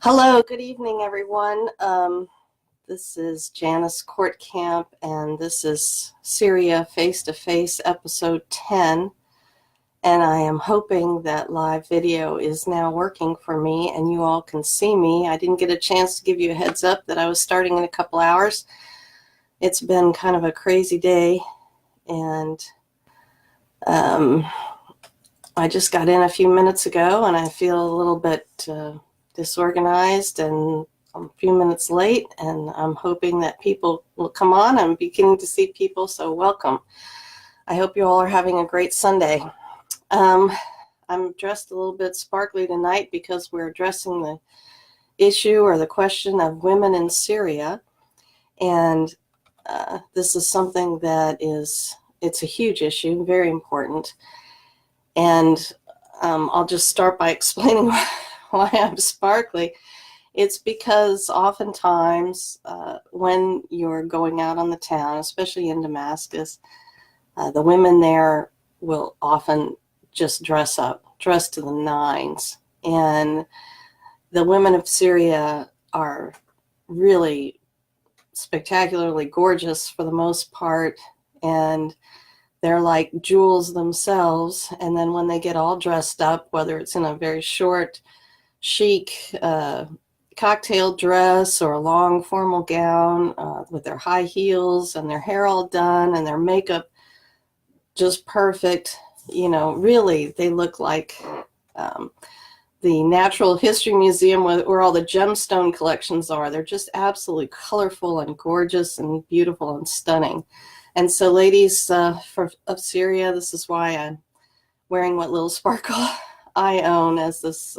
Hello, good evening, everyone. This is Janice Kortkamp, and this is Syria Face to Face, episode 10. And I am hoping that live video is now working for me and you all can see me. I didn't get a chance to give you a heads up that I was starting in a couple hours. It's been kind of a crazy day, and I just got in a few minutes ago, and I feel a little bit disorganized and I'm a few minutes late, and I'm hoping that people will come on. I'm beginning to see people, so welcome. I hope you all are having a great Sunday. I'm dressed a little bit sparkly tonight because we're addressing the issue or the question of women in Syria, and this is something that it's a huge issue, very important. And I'll just start by explaining why I'm sparkly. It's because oftentimes when you're going out on the town, especially in Damascus, the women there will often just dress to the nines. And the women of Syria are really spectacularly gorgeous for the most part, and they're like jewels themselves. And then when they get all dressed up, whether it's in a very short, chic cocktail dress or a long formal gown with their high heels and their hair all done and their makeup just perfect, really they look like the Natural History Museum where all the gemstone collections are. They're just absolutely colorful and gorgeous and beautiful and stunning. And so ladies of Syria, this is why I'm wearing what little sparkle I own as this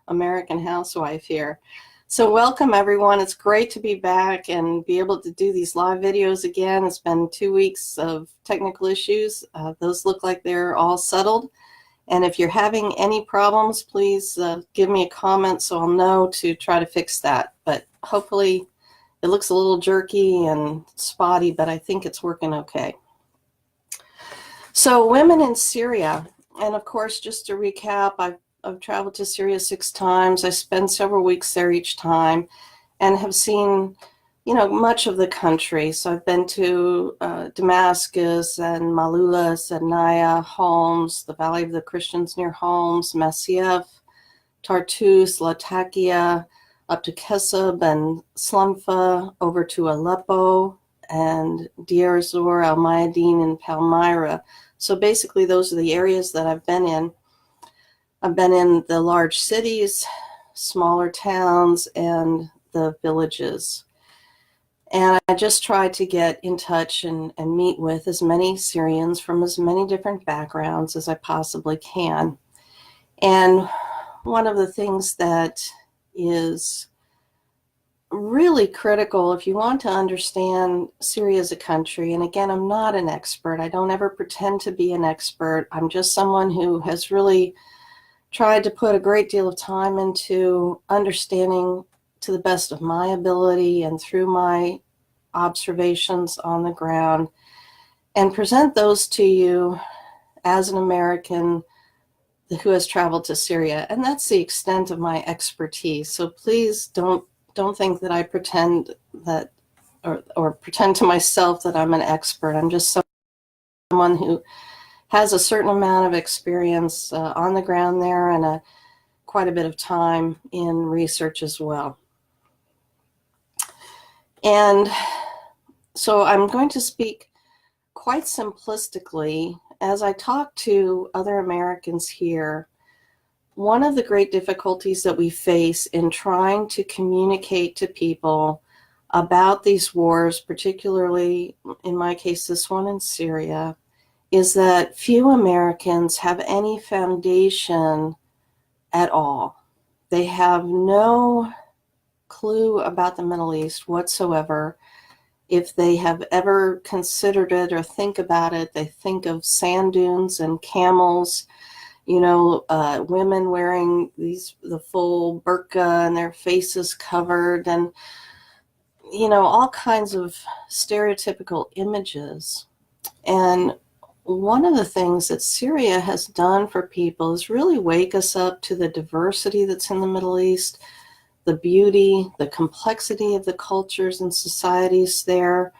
American housewife here. So welcome, everyone. It's great to be back and be able to do these live videos again. It's been 2 weeks of technical issues. Those look like they're all settled. And if you're having any problems, please give me a comment so I'll know to try to fix that. But hopefully it looks a little jerky and spotty, but I think it's working okay. So women in Syria, and of course, just to recap, I've traveled to Syria 6 times. I spend several weeks there each time and have seen, much of the country. So I've been to Damascus and Malula, Sednaya, Homs, the Valley of the Christians near Homs, Masyaf, Tartus, Latakia, up to Kesab and Slumfa, over to Aleppo, and Deir Zor, Al Mayadeen, and Palmyra. So basically those are the areas that I've been in. I've been in the large cities, smaller towns, and the villages. And I just try to get in touch and meet with as many Syrians from as many different backgrounds as I possibly can. And one of the things that is really critical if you want to understand Syria as a country, and again, I'm not an expert. I don't ever pretend to be an expert. I'm just someone who has really tried to put a great deal of time into understanding to the best of my ability and through my observations on the ground, and present those to you as an American who has traveled to Syria. And that's the extent of my expertise. So please don't think that I pretend that or pretend to myself that I'm an expert. I'm just someone who has a certain amount of experience on the ground there and quite a bit of time in research as well. And so I'm going to speak quite simplistically. As I talk to other Americans here, one of the great difficulties that we face in trying to communicate to people about these wars, particularly in my case, this one in Syria, is that few Americans have any foundation at all. They have no clue about the Middle East whatsoever. If they have ever considered it or think about it, they think of sand dunes and camels, women wearing the full burqa and their faces covered, and all kinds of stereotypical images. And one of the things that Syria has done for people is really wake us up to the diversity that's in the Middle East, the beauty, the complexity of the cultures and societies there.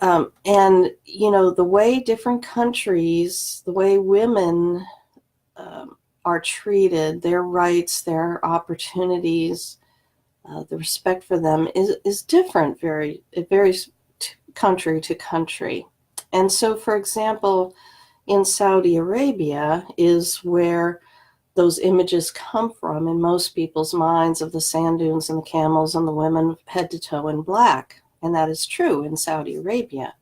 And, you know, the way different countries, the way women are treated, their rights, their opportunities, the respect for them is different. It varies country to country. And so, for example, in Saudi Arabia is where those images come from in most people's minds, of the sand dunes and the camels and the women head to toe in black. And that is true in Saudi Arabia.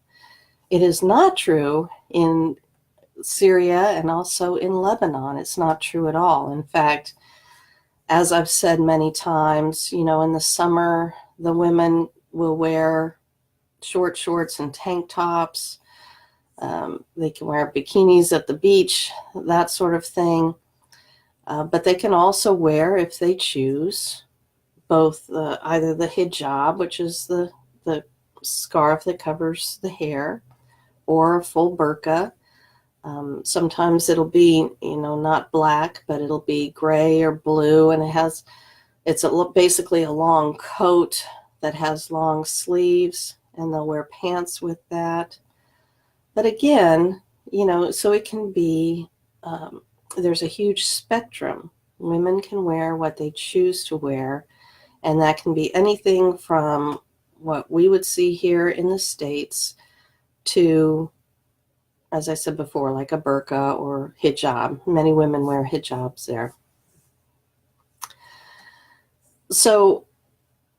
It is not true in Syria and also in Lebanon. It's not true at all. In fact, as I've said many times, you know, in the summer, the women will wear short shorts and tank tops. They can wear bikinis at the beach, that sort of thing. But they can also wear, if they choose, both either the hijab, which is the scarf that covers the hair, or a full burqa. Sometimes it'll be, you know, not black, but it'll be gray or blue, and it's basically a long coat that has long sleeves, and they'll wear pants with that. But again, you know, so it can be, there's a huge spectrum. Women can wear what they choose to wear, and that can be anything from what we would see here in the States to, as I said before, like a burqa or hijab. Many women wear hijabs there. So,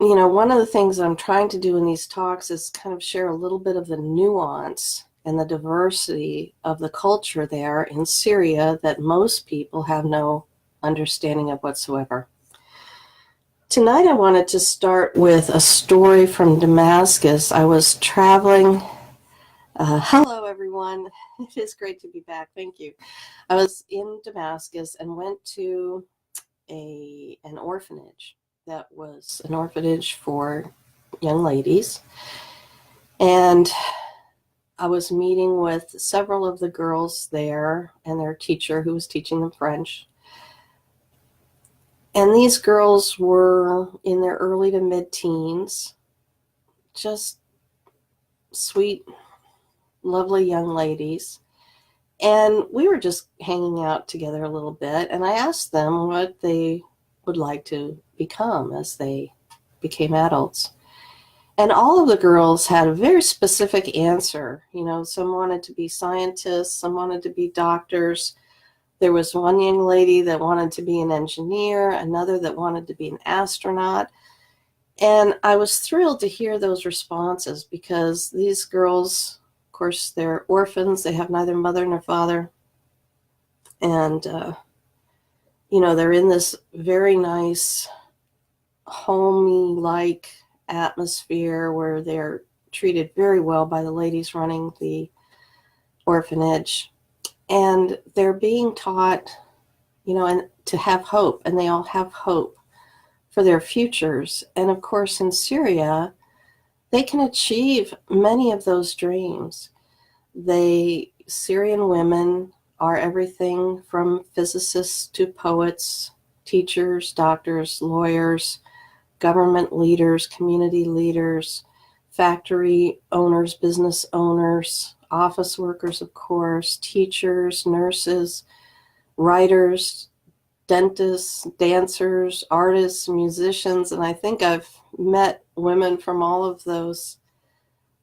you know, one of the things I'm trying to do in these talks is kind of share a little bit of the nuance and the diversity of the culture there in Syria that most people have no understanding of whatsoever. Tonight I wanted to start with a story from Damascus. I was traveling. Hello, everyone. It is great to be back. Thank you. I was in Damascus and went to an orphanage that was an orphanage for young ladies. And I was meeting with several of the girls there and their teacher who was teaching them French. And these girls were in their early to mid-teens, just sweet, lovely young ladies. And we were just hanging out together a little bit, and I asked them what they would like to become as they became adults. And all of the girls had a very specific answer. You know, some wanted to be scientists, some wanted to be doctors. There was one young lady that wanted to be an engineer, another that wanted to be an astronaut. And I was thrilled to hear those responses because these girls, of course, they're orphans. They have neither mother nor father. And, you know, they're in this very nice, homey-like atmosphere where they're treated very well by the ladies running the orphanage. And they're being taught, you know, and to have hope, and they all have hope for their futures. And of course, in Syria, they can achieve many of those dreams. Syrian women are everything from physicists to poets, teachers, doctors, lawyers, government leaders, community leaders, factory owners, business owners, office workers, of course, teachers, nurses, writers, dentists, dancers, artists, musicians, and I think I've met women from all of those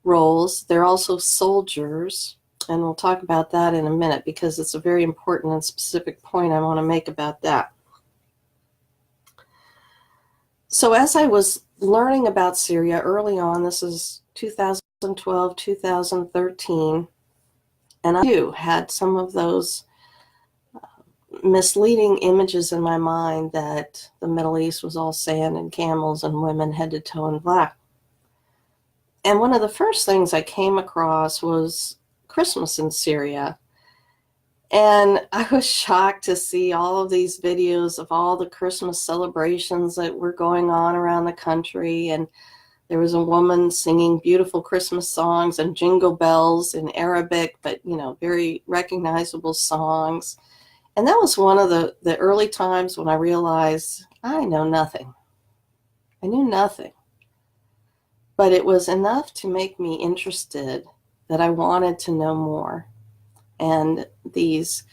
roles. They're also soldiers, and we'll talk about that in a minute because it's a very important and specific point I want to make about that. So as I was learning about Syria early on, this is 2012, 2013, and I too had some of those misleading images in my mind that the Middle East was all sand and camels and women head to toe in black. And one of the first things I came across was Christmas in Syria. And I was shocked to see all of these videos of all the Christmas celebrations that were going on around the country. And there was a woman singing beautiful Christmas songs and jingle bells in Arabic, but, you know, very recognizable songs. And that was one of the early times when I realized I know nothing. I knew nothing. But it was enough to make me interested that I wanted to know more. And these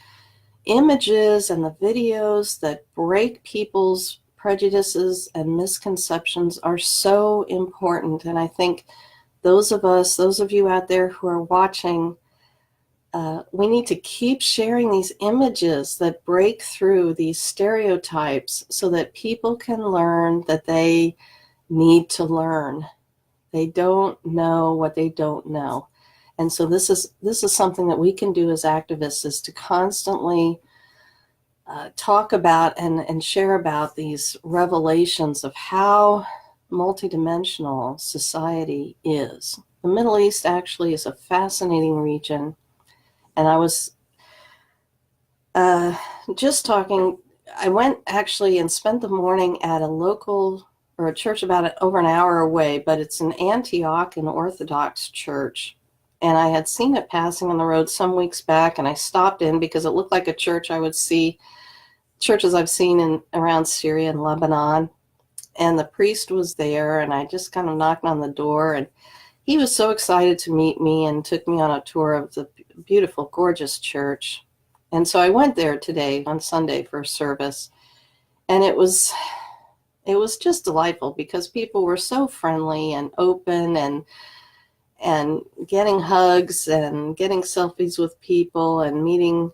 images and the videos that break people's prejudices and misconceptions are so important. And I think those of you out there who are watching, we need to keep sharing these images that break through these stereotypes so that people can learn that they need to learn. They don't know what they don't know. And so this is something that we can do as activists, is to constantly talk about and share about these revelations of how multidimensional society is. The Middle East actually is a fascinating region. And I was just talking, I went actually and spent the morning at a local, or a church about over an hour away, but it's an Antiochian Orthodox church. And I had seen it passing on the road some weeks back, and I stopped in because it looked like a church I would see, churches I've seen around Syria and Lebanon. And the priest was there, and I just kind of knocked on the door, and he was so excited to meet me and took me on a tour of the beautiful, gorgeous church. And so I went there today on Sunday for a service, and it was just delightful because people were so friendly and open, and getting hugs and getting selfies with people and meeting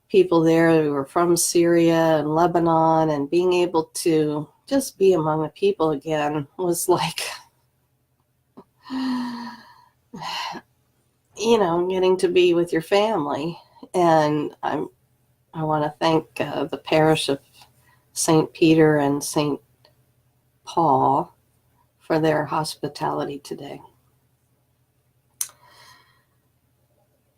people there who were from Syria and Lebanon, and being able to just be among the people again was like, getting to be with your family. And I want to thank the parish of St. Peter and St. Paul for their hospitality today.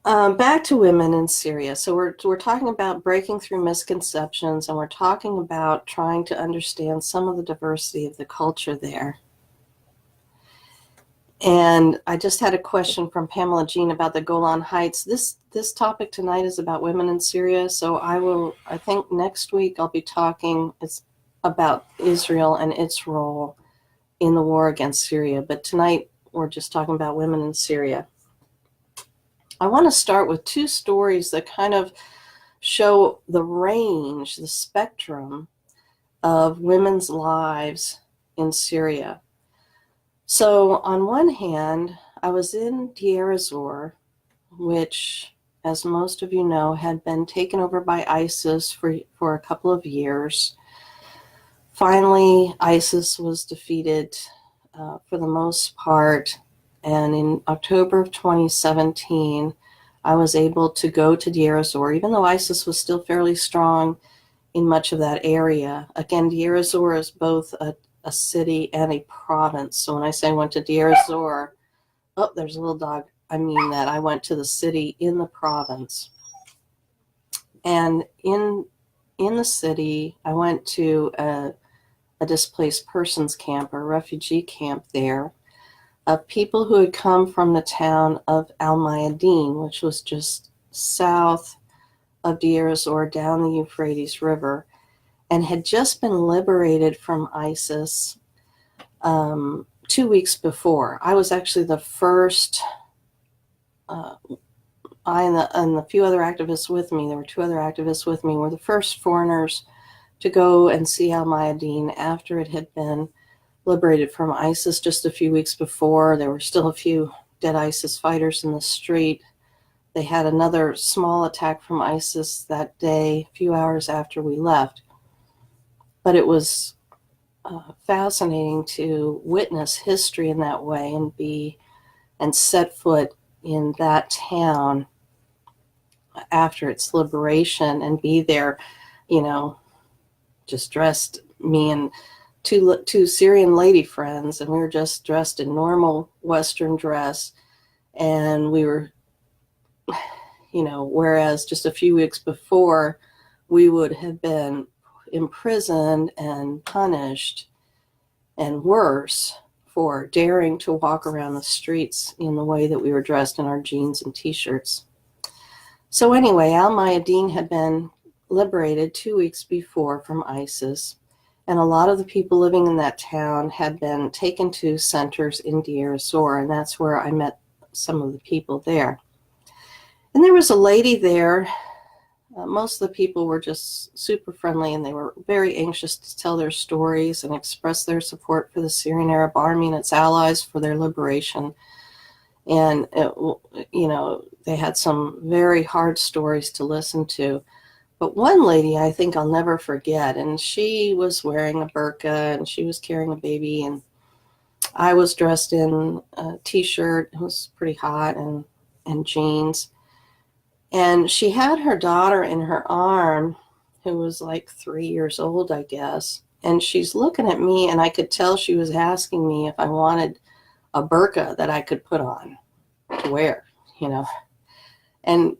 Back to women in Syria. So we're talking about breaking through misconceptions, and we're talking about trying to understand some of the diversity of the culture there. And I just had a question from Pamela Jean about the Golan Heights. This topic tonight is about women in Syria. So I think next week I'll be talking about Israel and its role in the war against Syria. But tonight we're just talking about women in Syria. I want to start with two stories that kind of show the range, the spectrum of women's lives in Syria. So on one hand, I was in Deir ez-Zor, which, as most of you know, had been taken over by ISIS for a couple of years. Finally, ISIS was defeated for the most part. And in October of 2017, I was able to go to Deir ez-Zor, even though ISIS was still fairly strong in much of that area. Again, Deir ez-Zor is both a city and a province. So when I say I went to Deir ez-Zor, oh, there's a little dog. I mean that I went to the city in the province. And in the city, I went to a displaced persons camp, or refugee camp there, of people who had come from the town of Al-Mayadeen, which was just south of Deir ez-Zor down the Euphrates River, and had just been liberated from ISIS 2 weeks before. I was actually the first, I and the few other activists with me, there were two other activists with me, were the first foreigners to go and see Al-Mayadeen after it had been liberated from ISIS just a few weeks before. There were still a few dead ISIS fighters in the street. They had another small attack from ISIS that day, a few hours after we left. But it was fascinating to witness history in that way and set foot in that town after its liberation and be there, just dressed, me and two Syrian lady friends, and we were just dressed in normal Western dress. And we were, whereas just a few weeks before, we would have been imprisoned and punished, and worse, for daring to walk around the streets in the way that we were dressed in our jeans and t-shirts. So anyway, Al-Mayadeen had been liberated 2 weeks before from ISIS. And a lot of the people living in that town had been taken to centers in Deir ez-Zor, and that's where I met some of the people there. And there was a lady there. Most of the people were just super friendly, and they were very anxious to tell their stories and express their support for the Syrian Arab Army and its allies for their liberation. And, they had some very hard stories to listen to. But one lady I think I'll never forget, and she was wearing a burqa and she was carrying a baby, and I was dressed in a t-shirt. It was pretty hot, and jeans. And she had her daughter in her arm, who was like 3 years old, I guess. And she's looking at me, and I could tell she was asking me if I wanted a burqa that I could put on to wear, And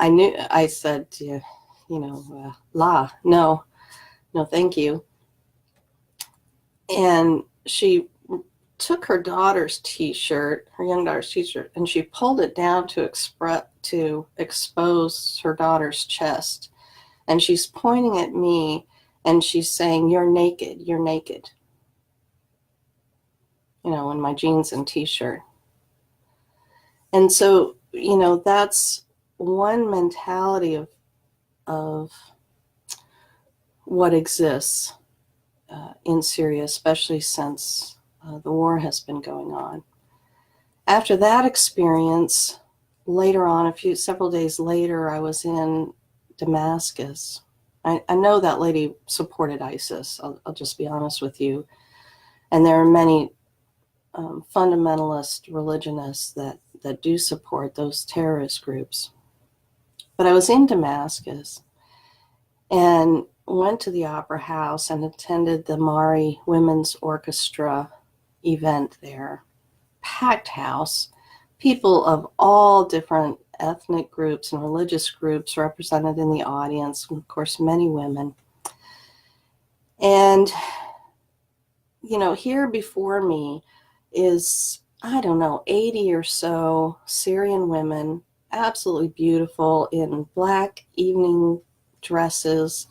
I said, no, thank you. And she took her daughter's t-shirt, her young daughter's t-shirt, and she pulled it down to expose her daughter's chest. And she's pointing at me, and she's saying, "You're naked, you're naked." In my jeans and t-shirt. And so, that's one mentality of what exists in Syria, especially since the war has been going on. After that experience, later on, several days later, I was in Damascus. I know that lady supported ISIS. I'll just be honest with you. And there are many fundamentalist religionists that do support those terrorist groups. But I was in Damascus and went to the Opera House and attended the Mari Women's Orchestra event there. Packed house, people of all different ethnic groups and religious groups represented in the audience, and of course many women. And, here before me is, 80 or so Syrian women, absolutely beautiful, in black evening dresses,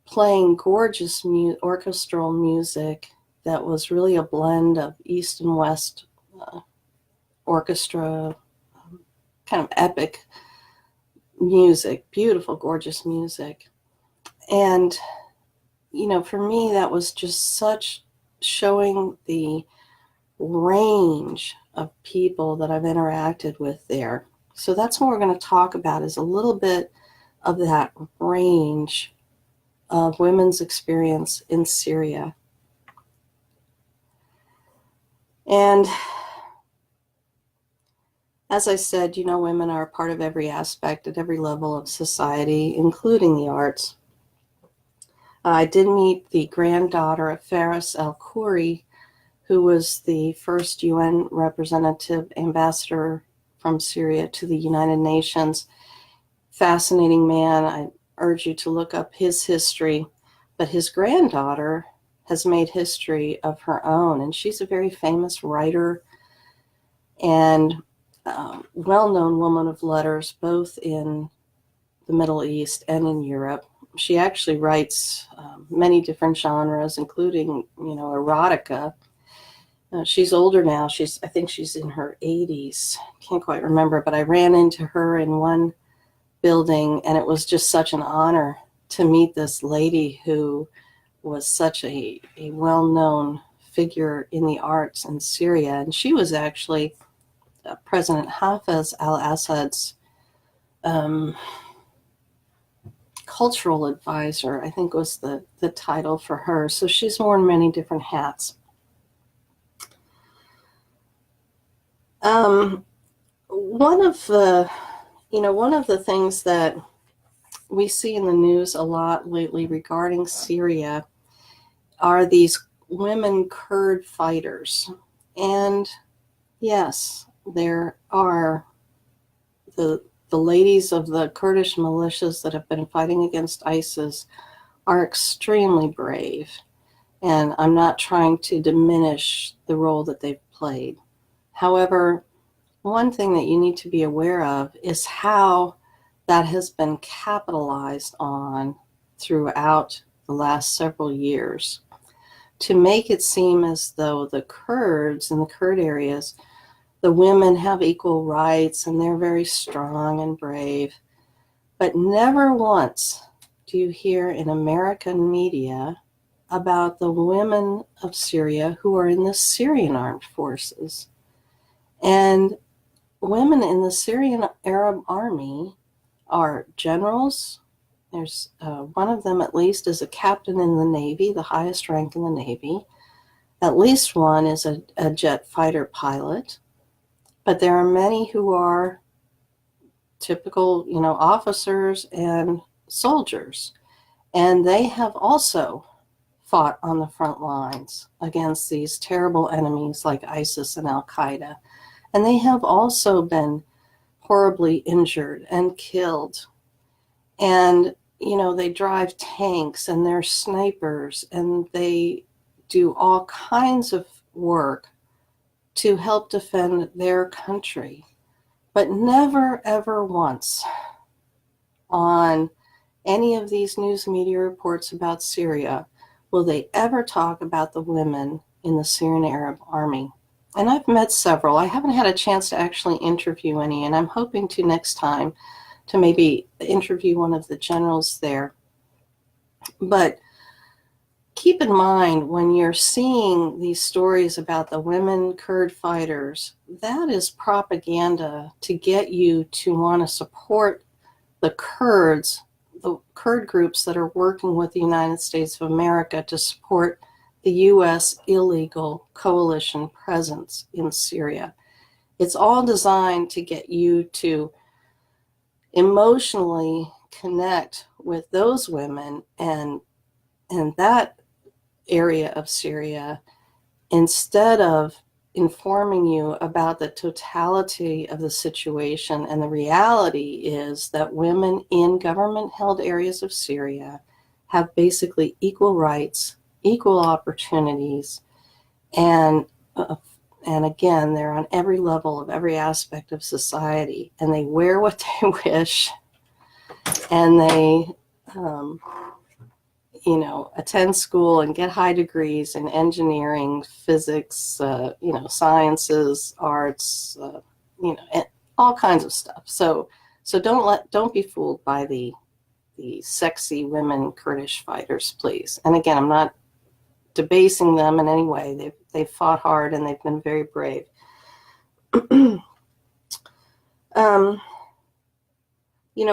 playing gorgeous orchestral music that was really a blend of East and West orchestra, kind of epic music, beautiful, gorgeous music. And, for me, that was just such showing the range of people that I've interacted with there. So that's what we're going to talk about, is a little bit of that range of women's experience in Syria. And as I said, women are a part of every aspect at every level of society, including the arts. I did meet the granddaughter of Faris al-Khoury, who was the first UN representative ambassador from Syria to the United Nations. Fascinating man. I urge you to look up his history. But his granddaughter has made history of her own, and she's a very famous writer and well-known woman of letters, both in the Middle East and in Europe. She actually writes many different genres, including, erotica. She's older now. I think she's in her 80s. Can't quite remember, but I ran into her in one building, and it was just such an honor to meet this lady who was such a well-known figure in the arts in Syria. And she was actually President Hafez al-Assad's cultural advisor, I think was the title for her. So she's worn many different hats. One of the things that we see in the news a lot lately regarding Syria are these women Kurd fighters. And yes, there are the ladies of the Kurdish militias that have been fighting against ISIS are extremely brave. And I'm not trying to diminish the role that they've played. However, one thing that you need to be aware of is how that has been capitalized on throughout the last several years to make it seem as though the Kurds in the Kurd areas, the women have equal rights and they're very strong and brave. But never once do you hear in American media about the women of Syria who are in the Syrian armed forces. And women in the Syrian Arab army are generals. There's one of them at least is a captain in the Navy, the highest rank in the Navy. At least one is a jet fighter pilot. But there are many who are typical, officers and soldiers. And they have also fought on the front lines against these terrible enemies like ISIS and Al-Qaeda. And they have also been horribly injured and killed. And, they drive tanks and they're snipers and they do all kinds of work to help defend their country. But never, ever once on any of these news media reports about Syria will they ever talk about the women in the Syrian Arab Army. And I've met several. I haven't had a chance to actually interview any, and I'm hoping to next time to maybe interview one of the generals there. But keep in mind, when you're seeing these stories about the women Kurd fighters, that is propaganda to get you to want to support the Kurd groups that are working with the United States of America to support the U.S. illegal coalition presence in Syria. It's all designed to get you to emotionally connect with those women and that area of Syria instead of informing you about the totality of the situation. And the reality is that women in government-held areas of Syria have basically equal rights, equal opportunities, and again, they're on every level of every aspect of society, and they wear what they wish, and they attend school and get high degrees in engineering, physics, sciences, arts, and all kinds of stuff. So don't be fooled by the sexy women Kurdish fighters, please. And again, I'm not debasing them in any way. They've fought hard and they've been very brave.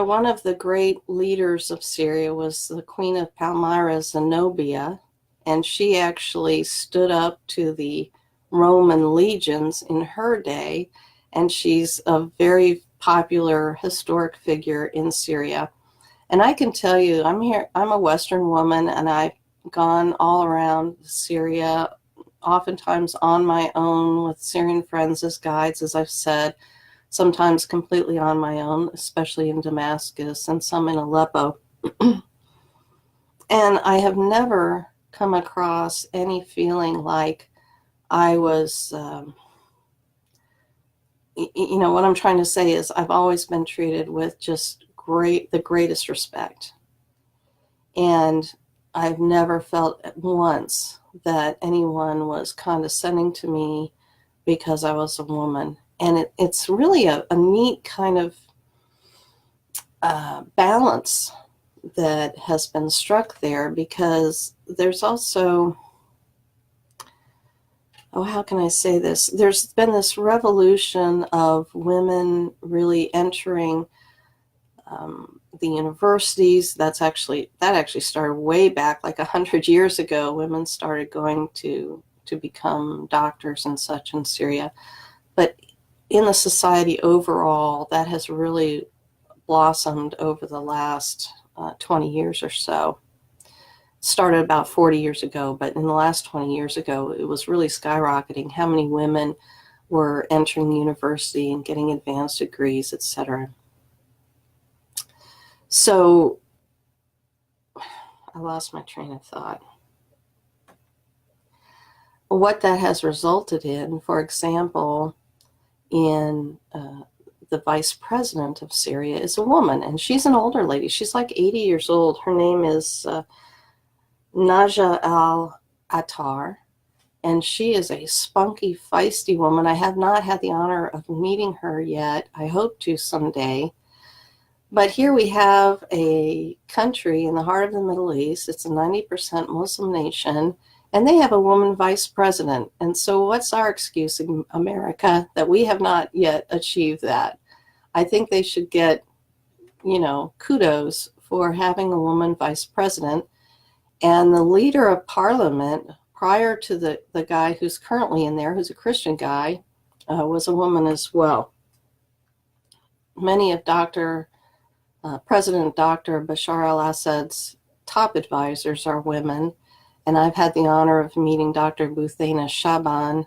One of the great leaders of Syria was the Queen of Palmyra, Zenobia, and she actually stood up to the Roman legions in her day, and she's a very popular historic figure in Syria. And I can tell you, I'm a Western woman, and I've gone all around Syria, oftentimes on my own with Syrian friends as guides, as I've said, sometimes completely on my own, especially in Damascus and some in Aleppo. And I have never come across any feeling like I was, what I'm trying to say is I've always been treated with just the greatest respect. And I've never felt once that anyone was condescending to me because I was a woman. And it's really a neat kind of balance that has been struck there, because there's also, how can I say this? There's been this revolution of women really entering the universities. That actually started way back, like 100 years ago. Women started going to become doctors and such in Syria. But in the society overall, that has really blossomed over the last 20 years or so. Started about 40 years ago, but in the last 20 years ago, it was really skyrocketing how many women were entering university and getting advanced degrees, etc. So I lost my train of thought. What that has resulted in, for example, in the vice president of Syria is a woman, and she's an older lady. She's like 80 years old. Her name is Naja Al-Attar, and she is a spunky, feisty woman. I have not had the honor of meeting her yet. I hope to someday. But here we have a country in the heart of the Middle East. It's a 90% Muslim nation, and they have a woman vice president. And so what's our excuse in America that we have not yet achieved that? I think they should get, kudos for having a woman vice president. And the leader of parliament, prior to the guy who's currently in there, who's a Christian guy, was a woman as well. Many of President Dr. Bashar al-Assad's top advisors are women, and I've had the honor of meeting Dr. Buthena Shaban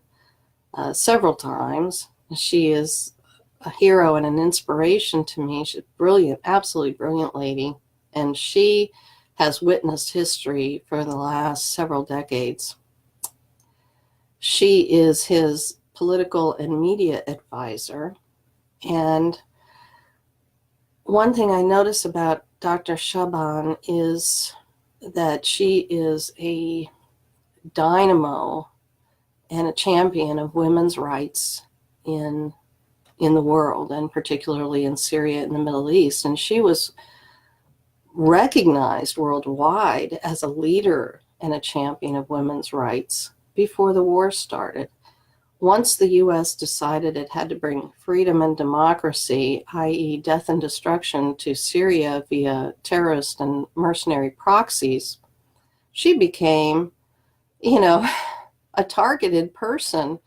several times. She is a hero and an inspiration to me. She's a brilliant, absolutely brilliant lady, and she has witnessed history for the last several decades. She is his political and media advisor, and one thing I notice about Dr. Shaban is that she is a dynamo and a champion of women's rights in the world, and particularly in Syria and the Middle East. And she was recognized worldwide as a leader and a champion of women's rights before the war started. Once the U.S. decided it had to bring freedom and democracy, i.e. death and destruction, to Syria via terrorist and mercenary proxies, she became, a targeted person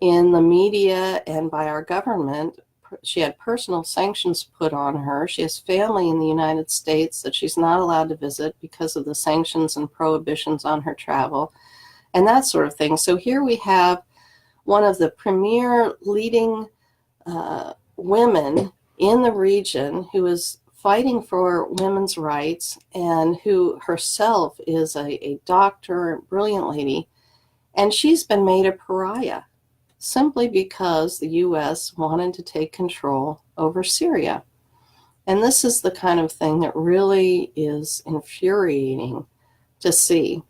in the media and by our government. She had personal sanctions put on her. She has family in the United States that she's not allowed to visit because of the sanctions and prohibitions on her travel and that sort of thing. So here we have one of the premier leading women in the region who is fighting for women's rights and who herself is a doctor, brilliant lady, and she's been made a pariah simply because the U.S. wanted to take control over Syria. And this is the kind of thing that really is infuriating to see.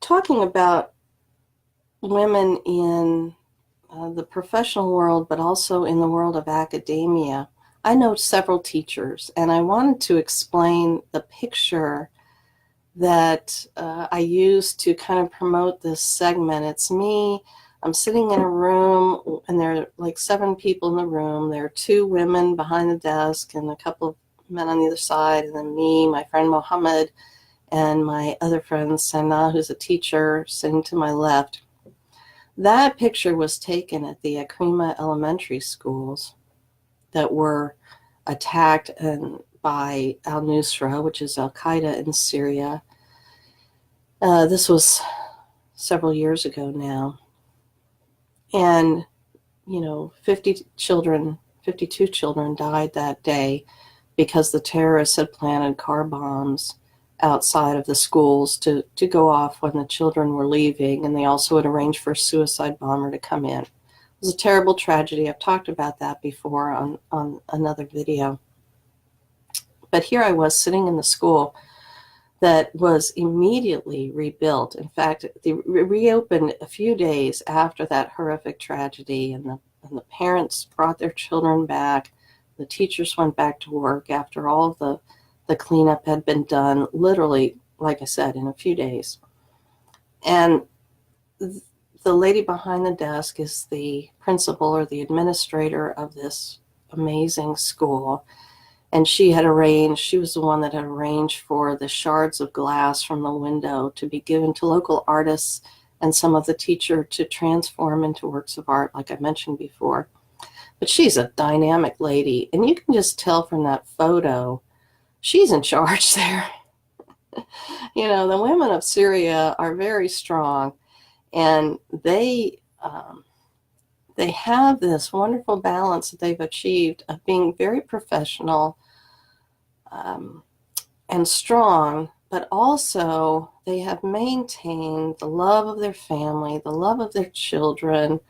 Talking about women in the professional world, but also in the world of academia, I know several teachers, and I wanted to explain the picture that I used to kind of promote this segment. It's me. I'm sitting in a room, and there are like 7 people in the room. There are 2 women behind the desk and a couple of men on the other side, and then me, my friend Mohammed, and my other friend Sana, who's a teacher, sitting to my left. That picture was taken at the Akrima elementary schools that were attacked by al-Nusra, which is Al-Qaeda in Syria. This was several years ago now. And, 52 children died that day because the terrorists had planted car bombs outside of the schools to go off when the children were leaving, and they also had arranged for a suicide bomber to come in. It was a terrible tragedy. I've talked about that before on another video. But here I was sitting in the school that was immediately rebuilt. In fact, they reopened a few days after that horrific tragedy, and the parents brought their children back. The teachers went back to work after all of the cleanup had been done, literally, like I said, in a few days. And the lady behind the desk is the principal or the administrator of this amazing school. And she was the one that had arranged for the shards of glass from the window to be given to local artists and some of the teacher to transform into works of art, like I mentioned before. But she's a dynamic lady, and you can just tell from that photo, she's in charge there. The women of Syria are very strong, and they have this wonderful balance that they've achieved of being very professional and strong, but also they have maintained the love of their family, the love of their children,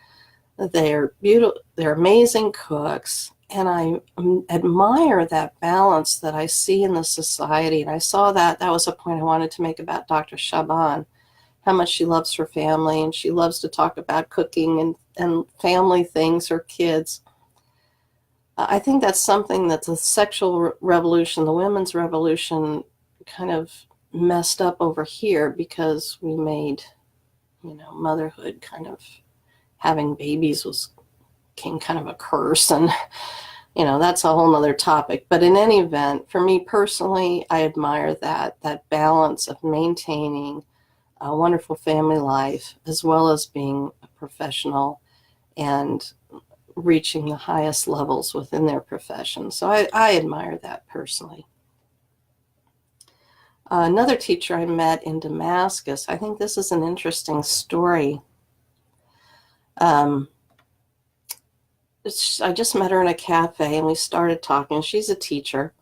They're beautiful, they're amazing cooks, and I admire that balance that I see in the society. And I saw that was a point I wanted to make about Dr. Shaban, how much she loves her family, and she loves to talk about cooking and family things, her kids. I think that's something that the sexual revolution, the women's revolution, kind of messed up over here, because we made, motherhood kind of, having babies became kind of a curse, and that's a whole nother topic. But in any event, for me personally, I admire that balance of maintaining a wonderful family life as well as being a professional and reaching the highest levels within their profession. So I admire that personally. Another teacher I met in Damascus, I think this is an interesting story. I just met her in a cafe and we started talking. She's a teacher.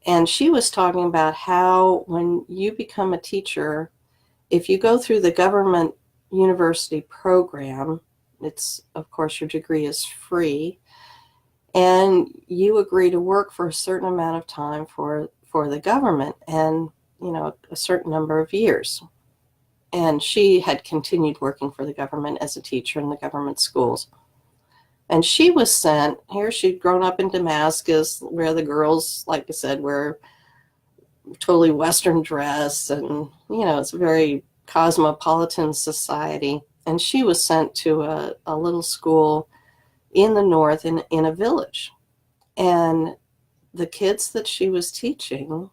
And she was talking about how when you become a teacher, if you go through the government university program, it's, of course, your degree is free, and you agree to work for a certain amount of time for the government, and a certain number of years. And she had continued working for the government as a teacher in the government schools. And she was sent here. She'd grown up in Damascus, where the girls, like I said, were totally Western dress, and it's a very cosmopolitan society. And she was sent to a little school in the north, in a village. And the kids that she was teaching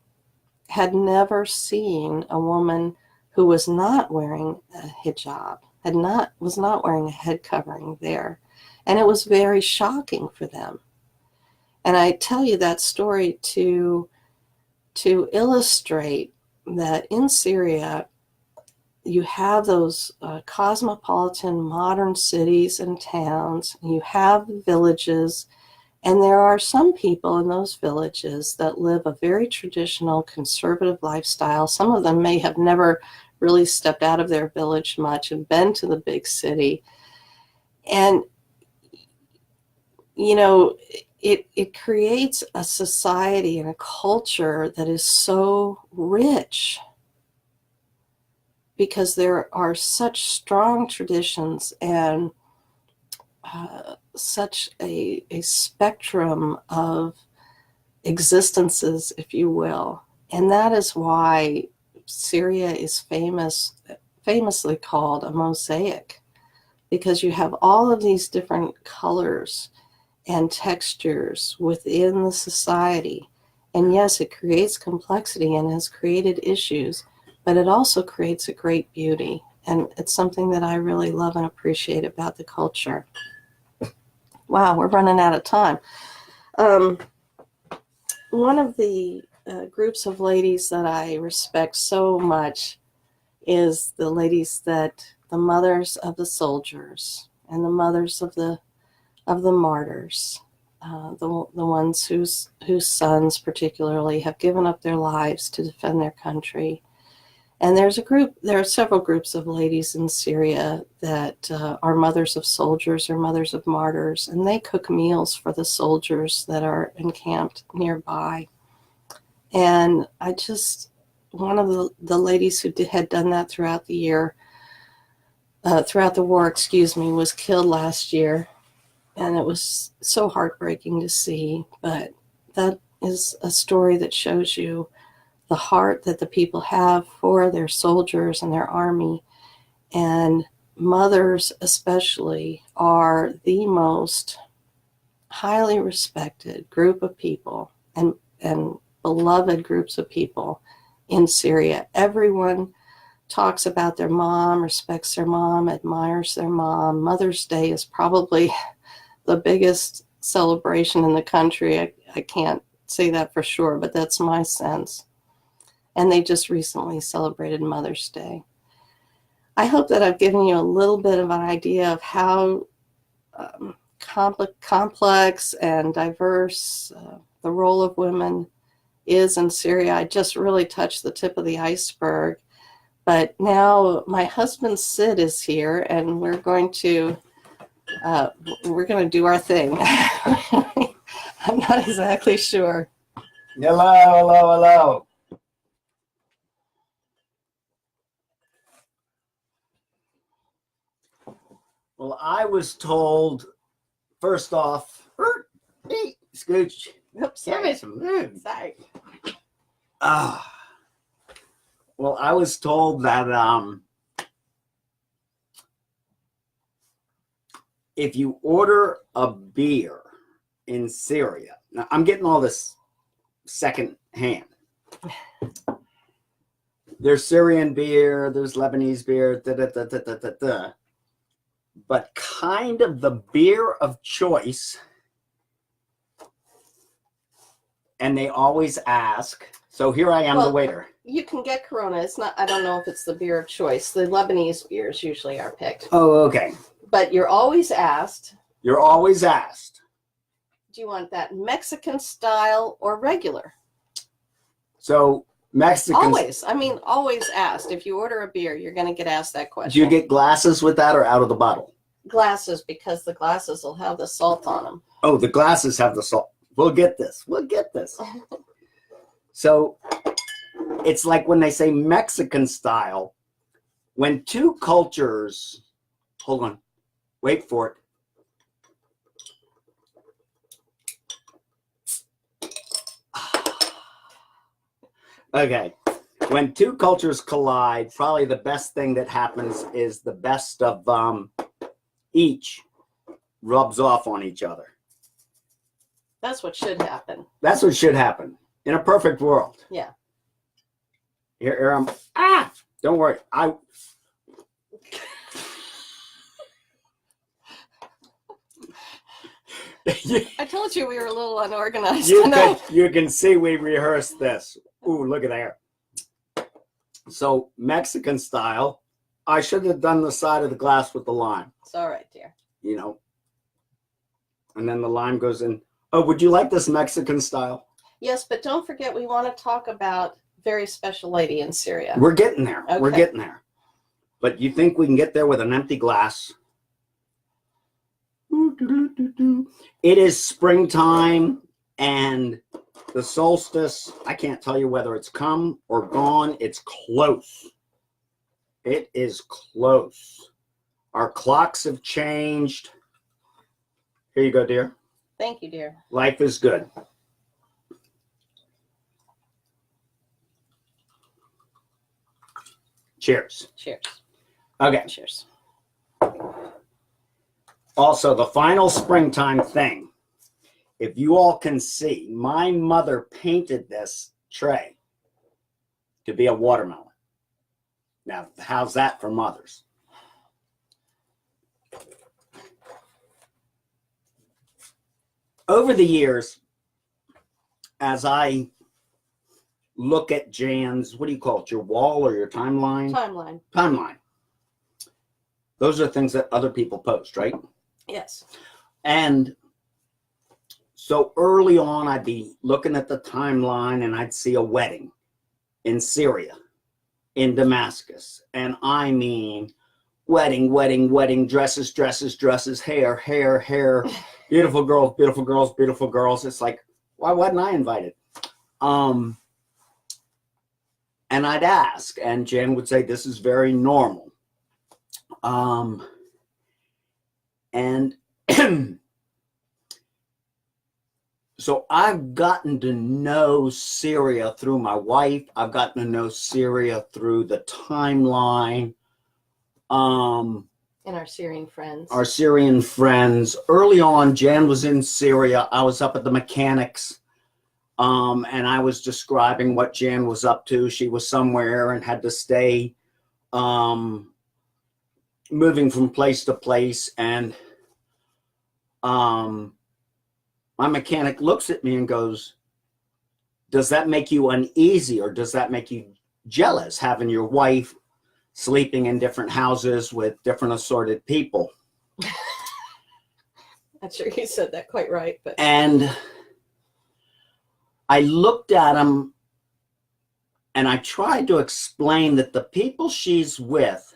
had never seen a woman who was not wearing a hijab, was not wearing a head covering there. And it was very shocking for them. And I tell you that story to illustrate that in Syria, you have those cosmopolitan modern cities and towns, you have villages, and there are some people in those villages that live a very traditional conservative lifestyle. Some of them may have never really stepped out of their village much and been to the big city. And, it creates a society and a culture that is so rich, because there are such strong traditions and such a spectrum of existences, if you will. And that is why Syria is famously called a mosaic, because you have all of these different colors and textures within the society. And yes, it creates complexity and has created issues, but it also creates a great beauty. And it's something that I really love and appreciate about the culture. Wow, we're running out of time. One of the groups of ladies that I respect so much is the ladies the mothers of the soldiers and the mothers of the martyrs, the ones whose sons particularly have given up their lives to defend their country. And there are several groups of ladies in Syria that are mothers of soldiers or mothers of martyrs, and they cook meals for the soldiers that are encamped nearby. And one of the ladies who had done that throughout the war, was killed last year. And it was so heartbreaking to see, but that is a story that shows you the heart that the people have for their soldiers and their army. And mothers especially are the most highly respected group of people and beloved groups of people in Syria. Everyone talks about their mom, respects their mom, admires their mom. Mother's Day is probably the biggest celebration in the country. I can't say that for sure, but that's my sense. And they just recently celebrated Mother's Day. I hope that I've given you a little bit of an idea of how complex and diverse the role of women is in Syria. I just really touched the tip of the iceberg. But now my husband Sid is here, and we're going to we're going to do our thing. I'm not exactly sure. Hello, hello, hello. Well, I was told, first off, hey, Scooch. Oops, sorry. Sorry. Well, I was told that if you order a beer in Syria, now I'm getting all this second hand. There's Syrian beer, there's Lebanese beer, but kind of the beer of choice, and they always ask. So here I am, the waiter. You can get Corona. It's not. I don't know if it's the beer of choice. The Lebanese beers usually are picked. Oh, okay. But you're always asked. You're always asked. Do you want that Mexican style or regular? So Mexican. Always. I mean, always asked. If you order a beer, you're going to get asked that question. Do you get glasses with that or out of the bottle? Glasses, because the glasses will have the salt on them. Oh, the glasses have the salt. We'll get this. We'll get this. So it's like when they say Mexican style, when two cultures, hold on, wait for it. Okay, when two cultures collide, probably the best thing that happens is the best of each rubs off on each other. That's what should happen. That's what should happen in a perfect world. Yeah. Here I'm. Don't worry. I told you we were a little unorganized. You can see we rehearsed this. Ooh, look at there. So Mexican style, I should have done the side of the glass with the lime. It's all right, dear. You know. And then the lime goes in. Oh, would you like this Mexican style? Yes, but don't forget we want to talk about very special lady in Syria. We're getting there. Okay. We're getting there. But you think we can get there with an empty glass? It is springtime and the solstice. I can't tell you whether it's come or gone. It's close. It is close. Our clocks have changed. Here you go, dear. Thank you, dear. Life is good. Cheers. Cheers. Okay. Cheers. Also, the final springtime thing. If you all can see, my mother painted this tray to be a watermelon. Now, how's that for mothers? Over the years, as I look at Jan's, what do you call it, your wall or your timeline? Timeline. Timeline. Those are things that other people post, right? Yes. And so early on, I'd be looking at the timeline and I'd see a wedding in Syria, in Damascus. And I mean, wedding, wedding, wedding, dresses, dresses, dresses, hair, hair, hair, beautiful girls, beautiful girls, beautiful girls. It's like, why wasn't I invited? And I'd ask, and Jan would say, this is very normal. And so I've gotten to know Syria through my wife. I've gotten to know Syria through the timeline. And our Syrian friends. Our Syrian friends. Early on, Jan was in Syria. I was up at the mechanics. And I was describing what Jan was up to. She was somewhere and had to stay moving from place to place. And my mechanic looks at me and goes, does that make you uneasy or does that make you jealous, having your wife sleeping in different houses with different assorted people? Not sure you said that quite right, but. And I looked at him and I tried to explain that the people she's with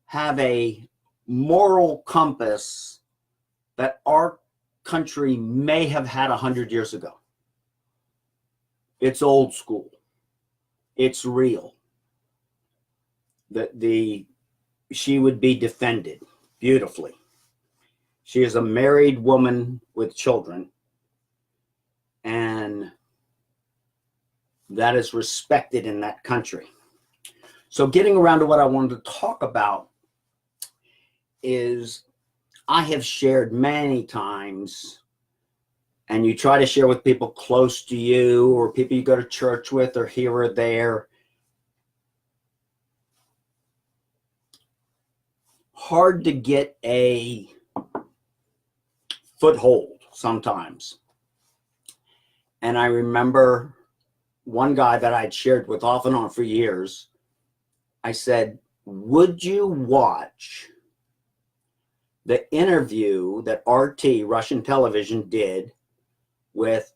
have a moral compass that our country may have had 100 years ago. It's old school. It's real. She would be defended beautifully. She is a married woman with children, and that is respected in that country. So getting around to what I wanted to talk about is, I have shared many times, and you try to share with people close to you or people you go to church with or here or there. Hard to get a foothold sometimes. And I remember one guy that I'd shared with off and on for years. I said, would you watch the interview that RT, Russian television, did with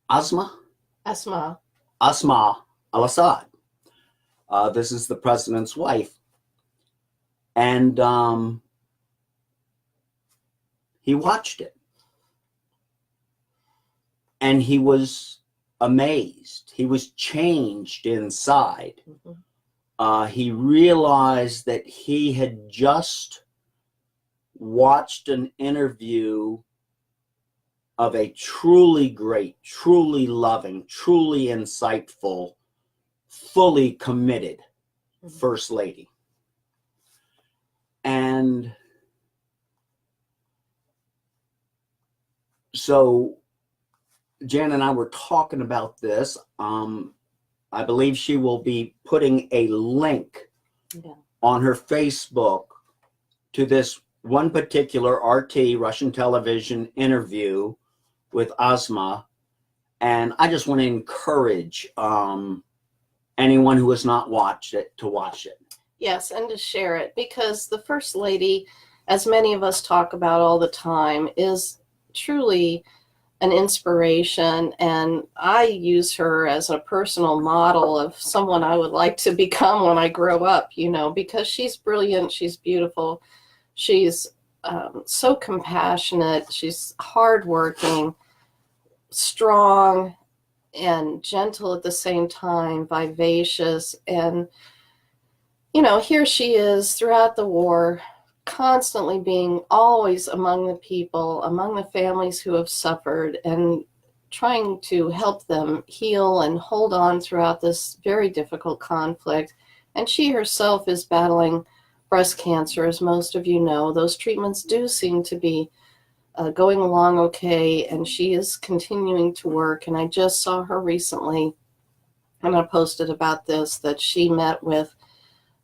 Asma al-Assad? This is the president's wife. And he watched it. And he was amazed. He was changed inside. He realized that he had just watched an interview of a truly great, truly loving, truly insightful, fully committed First Lady. And so Jan and I were talking about this. I believe she will be putting a link on her Facebook to this one particular RT, Russian television interview with Asma. And I just want to encourage anyone who has not watched it to watch it. Yes, and to share it, because the First Lady, as many of us talk about all the time, is truly an inspiration, and I use her as a personal model of someone I would like to become when I grow up, because she's brilliant, she's beautiful, she's so compassionate, she's hardworking, strong, and gentle at the same time, vivacious, and here she is throughout the war, constantly being always among the people, among the families who have suffered, and trying to help them heal and hold on throughout this very difficult conflict. And she herself is battling breast cancer, as most of you know. Those treatments do seem to be going along okay, and she is continuing to work. And I just saw her recently, and I posted about this, that she met with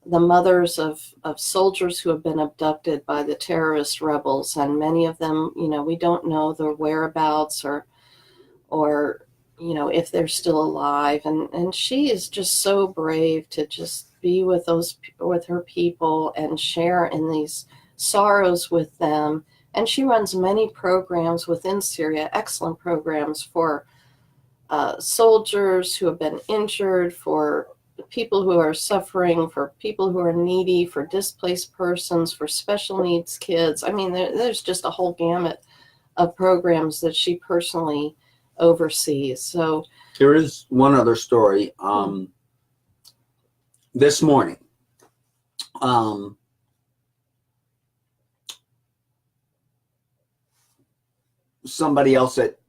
the mothers of soldiers who have been abducted by the terrorist rebels, and many of them, we don't know their whereabouts or if they're still alive, and she is just so brave to just be with her people and share in these sorrows with them. And she runs many programs within Syria, excellent programs for soldiers who have been injured, for people who are suffering, for people who are needy, for displaced persons, for special needs kids. I mean, there's just a whole gamut of programs that she personally oversees. So there is one other story. This morning, somebody else at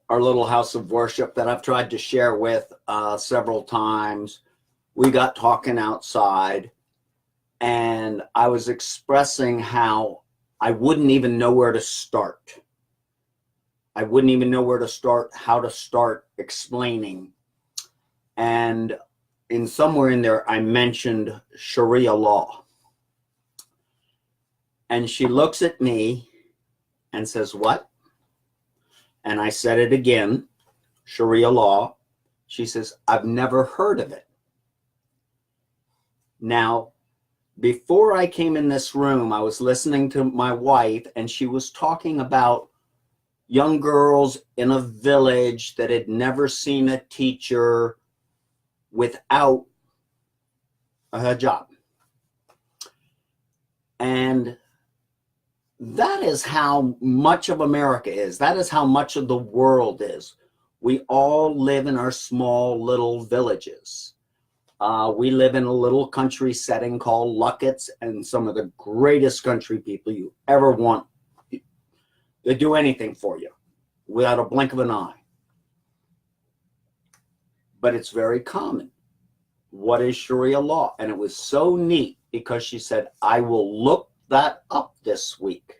our little house of worship that I've tried to share with several times, we got talking outside, and I was expressing how I wouldn't even know where to start. I wouldn't even know where to start, how to start explaining. And in somewhere in there, I mentioned Sharia law. And she looks at me and says, "What?" And I said it again, Sharia law. She says, "I've never heard of it." Now, before I came in this room, I was listening to my wife, and she was talking about young girls in a village that had never seen a teacher without a hijab. And that is how much of America is. That is how much of the world is. We all live in our small little villages. We live in a little country setting called Luckett's, and some of the greatest country people you ever want. They do anything for you without a blink of an eye. But it's very common. What is Sharia law? And it was so neat because she said, I will look that up this week.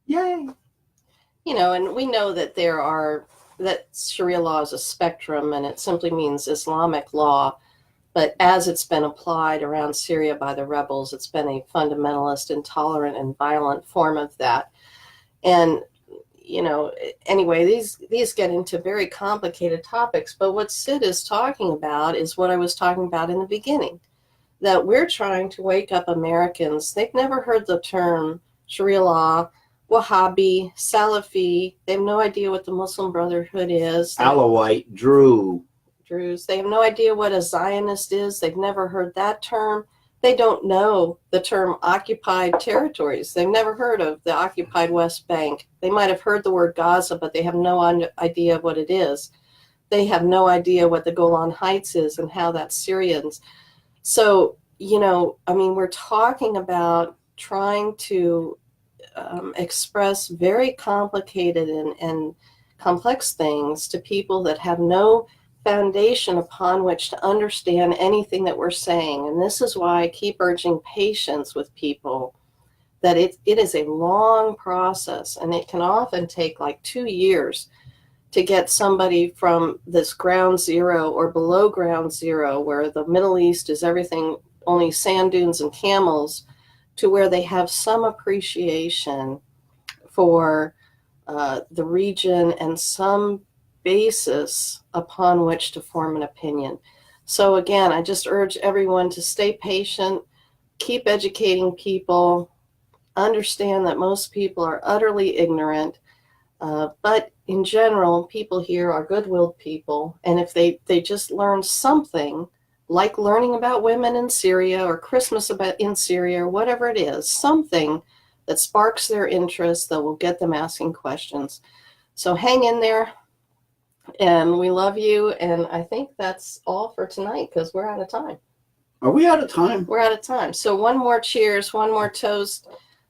Yay. You know, and we know that that Sharia law is a spectrum, and it simply means Islamic law. But as it's been applied around Syria by the rebels, it's been a fundamentalist, intolerant, and violent form of that. And, you know, anyway, these get into very complicated topics. But what Sid is talking about is what I was talking about in the beginning, that we're trying to wake up Americans. They've never heard the term Sharia law, Wahhabi, Salafi. They have no idea what the Muslim Brotherhood is. Alawite, Druze. They have no idea what a Zionist is. They've never heard that term. They don't know the term occupied territories. They've never heard of the occupied West Bank. They might have heard the word Gaza, but they have no idea what it is. They have no idea what the Golan Heights is and how that's Syrians. So, you know, I mean, we're talking about trying to express very complicated and complex things to people that have no foundation upon which to understand anything that we're saying. And this is why I keep urging patience with people, that it is a long process, and it can often take like 2 years to get somebody from this ground zero or below ground zero, where the Middle East is everything, only sand dunes and camels, to where they have some appreciation for the region and some basis upon which to form an opinion. So again, I just urge everyone to stay patient, keep educating people, understand that most people are utterly ignorant, but in general, people here are good-willed people, and if they just learn something, like learning about women in Syria or Christmas in Syria or whatever it is, something that sparks their interest that will get them asking questions. So hang in there, and we love you, and I think that's all for tonight because we're out of time. Are we out of time? We're out of time. So one more cheers, one more toast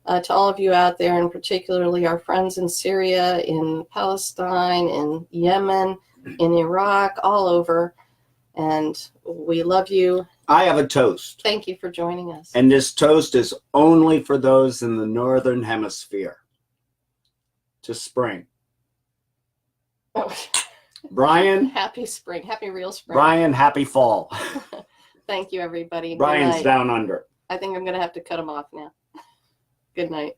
to all of you out there, and particularly our friends in Syria, in Palestine, in Yemen, in Iraq, all over. And we love you. I have a toast. Thank you for joining us. And this toast is only for those in the Northern Hemisphere. To spring. Oh. Brian. Happy spring. Happy real spring. Brian, happy fall. Thank you, everybody. Brian's down under. I think I'm going to have to cut him off now. Good night.